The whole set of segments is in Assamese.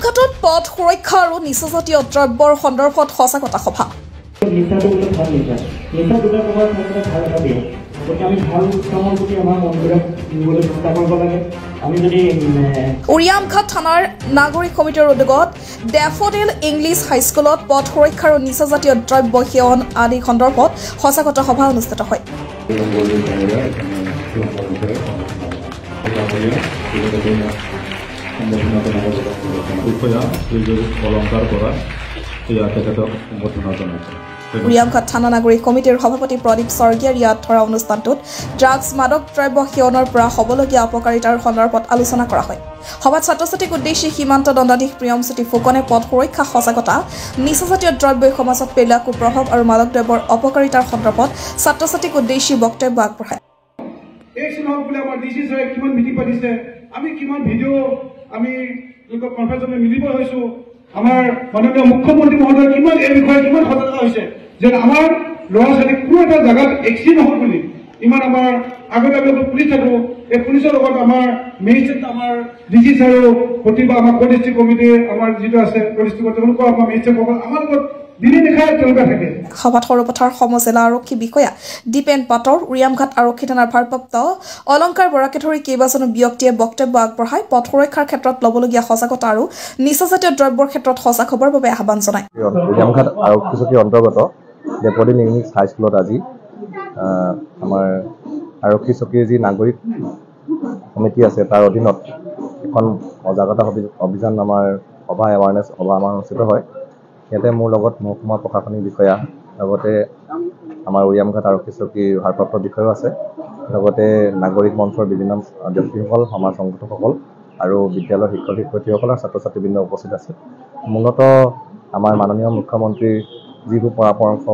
উৰিয়ামঘাটত পথ সুৰক্ষা আৰু নিচাজাতীয় দ্ৰব্যৰ সন্দৰ্ভত সজাগতা সভা উৰিয়ামঘাট থানাৰ নাগৰিক কমিটিৰ উদ্যোগত ডেফোডিল ইংলিছ হাইস্কুলত পথ সুৰক্ষা আৰু নিচাজাতীয় দ্ৰব্য সেৱন আদি সন্দৰ্ভত সজাগতা সভা অনুষ্ঠিত হয়। উৰিয়ামঘাট থানা নাগৰিক কমিটিৰ সভাপতি প্ৰদীপ স্বৰ্গীয়াৰ ইয়াত ধৰা অনুষ্ঠানটোত ড্ৰাগছ মাদক দ্ৰব্য সেৱনৰ পৰা হ'বলগীয়া অপকাৰিতাৰ সন্দৰ্ভত আলোচনা কৰা হয়। সভাত ছাত্ৰ ছাত্ৰীক উদ্দেশ্যি সীমান্ত দণ্ডাধীশ প্ৰিয়মজ্যোতি ফুকনে পথ সুৰক্ষা সজাগতা নিচাজাতীয় দ্ৰব্যই সমাজত পেলোৱা কুপ্ৰভাৱ আৰু মাদক দ্ৰব্যৰ অপকাৰিতাৰ সন্দৰ্ভত ছাত্ৰ ছাত্ৰীক উদ্দেশ্যি বক্তব্য আগবঢ়ায়। আমি কিমান ভিডিঅ আমি কনফাৰেন্সত মিলিব হৈছো আমাৰ মাননীয় মুখ্যমন্ত্ৰী মহোদয় কিমান এই বিষয়ে কিমান সজাগতা হৈছে যে আমাৰ ল'ৰা ছোৱালী কোনো এটা জাগাত এক্সিডেণ্ট নহওক বুলি ইমান আমাৰ আগতে আমি পুলিচ থাকো এই পুলিচৰ লগত আমাৰ মেজিষ্ট্ৰেট আমাৰ ডিজি ছাৰো প্ৰতিভা আমাৰ ক' ডিষ্ট্ৰিক্ট কমিটিৰ আমাৰ যিটো আছে ক' ডিষ্ট্ৰিক্টৰ তেওঁলোকৰ আমাৰ মেজিষ্ট্ৰেটসকল আমাৰ লগত দিনে নিশাই তেওঁলোকে থাকে। সভাত সৰুপথাৰ সমজিলা আৰক্ষী বিষয়া দীপেন পাটৰ, উৰিয়ামঘাট আৰক্ষী থানাৰ ভাৰপ্ৰাপ্ত অলংকাৰ বৰাকে ধৰি কেইবাজনো ব্যক্তিয়ে বক্তব্য আগবঢ়াই পথ সুৰক্ষাৰ ক্ষেত্ৰত ল'বলগীয়া সজাগতা আৰু নিচাজাতীয় দ্ৰব্যৰ ক্ষেত্ৰত সজাগ হ'বৰ বাবে আহ্বান জনায়। উৰিয়ামঘাট আৰক্ষী চকীৰ অন্তৰ্গত ডেফোডিল ইংলিছ হাইস্কুলত আজি আমাৰ আৰক্ষী চকীৰ যি নাগৰিক কমিটি আছে তাৰ অধীনত এখন সজাগতা অভিযান আমাৰ সভা এৱাৰনেছ সভা আমাৰ অনুষ্ঠিত হয়। ইয়াতে মোৰ লগত মহকুমা প্ৰশাসনিক বিষয়া লগতে আমাৰ উৰিয়ামঘাট আৰক্ষী চকীৰ ভাৰপ্ৰাপ্ত বিষয়াও আছে, লগতে নাগৰিক মঞ্চৰ বিভিন্ন ব্যক্তিসকল, সমাজ সংগঠকসকল আৰু বিদ্যালয়ৰ শিক্ষক শিক্ষয়িত্ৰীসকল আৰু ছাত্ৰ ছাত্ৰীবৃন্দ উপস্থিত আছে। মূলতঃ আমাৰ মাননীয় মুখ্যমন্ত্ৰীৰ যিবোৰ পৰামৰ্শ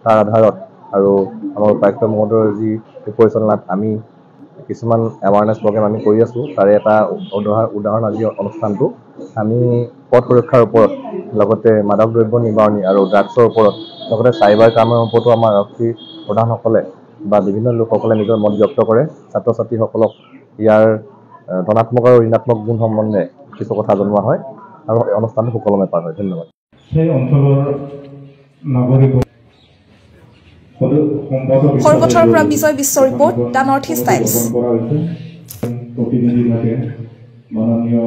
তাৰ আধাৰত আৰু আমাৰ উপায়ুক্ত মহোদয়ৰ যি পৰিচালনাত আমি কিছুমান এৱাৰনেছ প্ৰগ্ৰেম আমি কৰি আছোঁ। তাৰে এটা উদাহৰণ আজি অনুষ্ঠানটো আমি পথ সুৰক্ষাৰ ওপৰত, লগতে মাদক দ্ৰব্য নিবাৰণী আৰু ড্ৰাগছৰ ওপৰত, লগতে চাইবাৰ ক্ৰাইমৰ ওপৰতো আমাৰ আৰক্ষী প্ৰধানসকলে বা বিভিন্ন লোকসকলে নিজৰ মত ব্যক্ত কৰে। ছাত্ৰ ছাত্ৰীসকলক ইয়াৰ ধনাত্মক আৰু ঋণাত্মক গুণ সম্বন্ধে কিছু কথা জনোৱা হয় আৰু অনুষ্ঠানটো সুকলমে পাৰ হয়। ধন্যবাদ। সেই অঞ্চলৰ নাগৰিক সৰুপথাৰৰ পৰা Bijoy Biswa report, the North East Times. প্ৰতিনিধি মাননীয়